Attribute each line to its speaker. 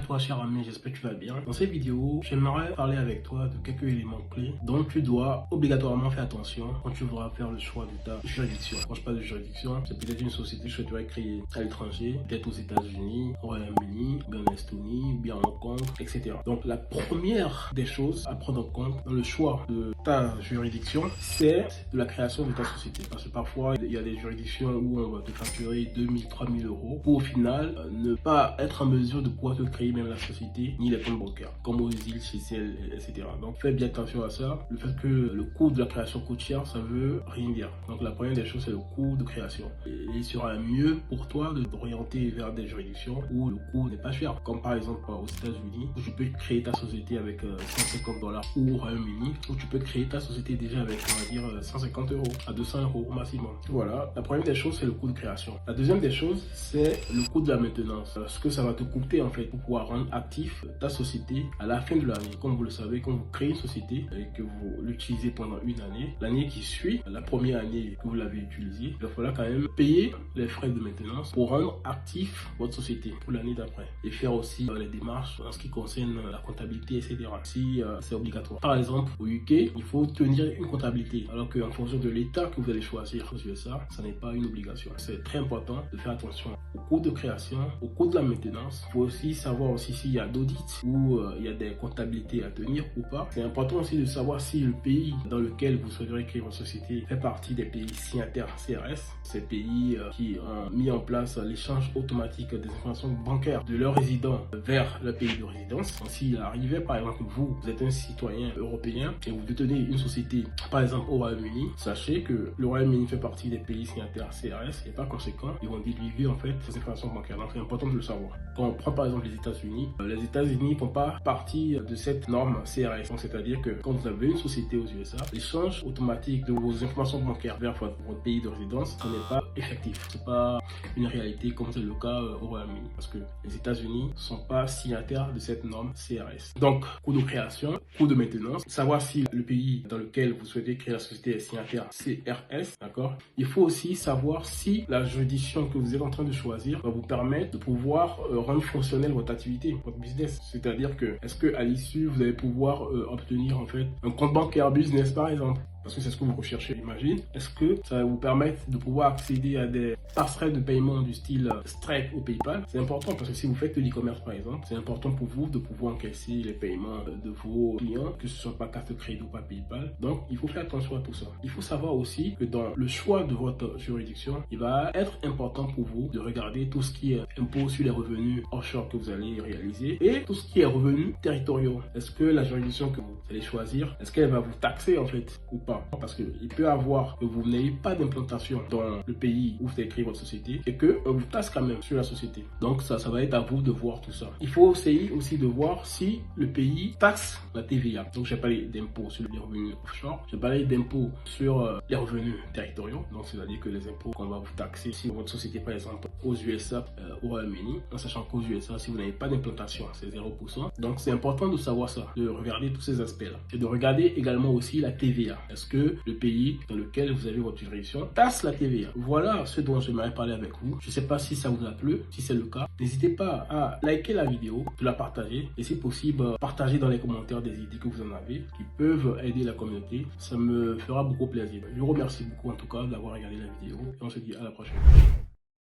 Speaker 1: toi cher ami, j'espère que tu vas bien. Dans cette vidéo, j'aimerais parler avec toi de quelques éléments clés dont tu dois obligatoirement faire attention quand tu voudras faire le choix de ta juridiction. Quand je parle de juridiction, c'est peut-être une société que je souhaiterais créer à l'étranger, peut-être aux États-Unis, au Royaume-Uni, bien en Estonie, bien en Hong Kong, etc. Donc la première des choses à prendre en compte dans le choix de ta juridiction, c'est de la création de ta société. Parce que parfois, il y a des juridictions où on va te facturer 2000, 3000 euros pour au final ne pas être en mesure de pouvoir te créer même la société ni les comptes bancaires, comme aux îles, Seychelles, etc. Donc fais bien attention à ça. Le fait que le coût de la création coûte cher, ça veut rien dire. Donc la première des choses, c'est le coût de création. Et il sera mieux pour toi de t'orienter vers des juridictions où le coût n'est pas cher. Comme par exemple aux États-Unis, où tu peux créer ta société avec 150 dollars, ou au Royaume-Uni, où tu peux créer ta société déjà avec, on va dire, 150 euros à 200 euros au maximum. Voilà, la première des choses, c'est le coût de création. La deuxième des choses, c'est le coût de la maintenance. Ce que ça va te coûter en fait pour pouvoir rendre actif ta société à la fin de l'année. Comme vous le savez, quand vous créez une société et que vous l'utilisez pendant une année, l'année qui suit, la première année que vous l'avez utilisée, il va falloir quand même payer les frais de maintenance pour rendre actif votre société pour l'année d'après. Et faire aussi les démarches en ce qui concerne la comptabilité, etc. Si c'est obligatoire. Par exemple, au UK, il faut tenir une comptabilité, alors qu'en fonction de l'état que vous allez choisir aux USA, ça n'est pas une obligation. C'est très important de faire attention au coût de création, au coût de la maintenance. Il faut aussi savoir aussi s'il y a d'audit ou il y a des comptabilités à tenir ou pas. C'est important aussi de savoir si le pays dans lequel vous souhaiterez créer votre société fait partie des pays signataires CRS, ces pays qui ont mis en place l'échange automatique des informations bancaires de leurs résidents vers le pays de résidence. Donc, s'il arrivait par exemple que vous êtes un citoyen européen et vous détenez une société par exemple au Royaume-Uni, sachez que le Royaume-Uni fait partie des pays signataires CRS et par conséquent ils vont divulguer en fait ces informations bancaires. Donc c'est important de le savoir. Quand on prend par exemple les États-Unis ne font pas partie de cette norme CRS. Donc c'est-à-dire que quand vous avez une société aux USA, l'échange automatique de vos informations bancaires vers votre pays de résidence, ce n'est pas effectif. C'est pas une réalité comme c'est le cas au Royaume-Uni, parce que les États-Unis ne sont pas signataires de cette norme CRS. Donc coût de création, coût de maintenance, savoir si le pays dans lequel vous souhaitez créer la société est signataire CRS, d'accord. Il faut aussi savoir si la juridiction que vous êtes en train de choisir va vous permettre de pouvoir rendre fonctionnelle votre activité, votre business. C'est-à-dire que est-ce que à l'issue vous allez pouvoir obtenir en fait un compte bancaire business par exemple, parce que c'est ce que vous recherchez, j'imagine. Est-ce que ça va vous permettre de pouvoir accéder à des passerelles de paiement du style Stripe ou PayPal? C'est important parce que si vous faites de l'e-commerce par exemple, c'est important pour vous de pouvoir encaisser les paiements de vos clients, que ce soit pas carte de crédit ou pas PayPal. Donc il faut faire attention à tout ça. Il faut savoir aussi que dans le choix de votre juridiction, il va être important pour vous de regarder tout ce qui est impôt sur les revenus offshore que vous allez réaliser et tout ce qui est revenus territoriaux. Est-ce que la juridiction que vous allez choisir, est-ce qu'elle va vous taxer en fait ou pas? Parce qu'il peut avoir que vous n'ayez pas d'implantation dans le pays où vous avez créé votre société et que vous taxe quand même sur la société. Donc ça va être à vous de voir tout ça. Il faut essayer aussi de voir si le pays taxe la TVA. Donc j'ai parlé d'impôts sur les revenus offshore, j'ai parlé d'impôts sur les revenus territoriaux. Donc c'est-à-dire que les impôts qu'on va vous taxer si votre société par exemple aux USA, au Royaume-Uni, en sachant qu'aux USA, si vous n'avez pas d'implantation, c'est 0%. Donc c'est important de savoir ça, de regarder tous ces aspects-là et de regarder également aussi la TVA. Est-ce que le pays dans lequel vous avez votre juridiction taxe la TVA? Voilà ce dont j'aimerais parler avec vous. Je ne sais pas si ça vous a plu. Si c'est le cas, n'hésitez pas à liker la vidéo, de la partager et si possible, partager dans les commentaires des idées que vous en avez qui peuvent aider la communauté. Ça me fera beaucoup plaisir. Je vous remercie beaucoup en tout cas d'avoir regardé la vidéo et on se dit à la prochaine.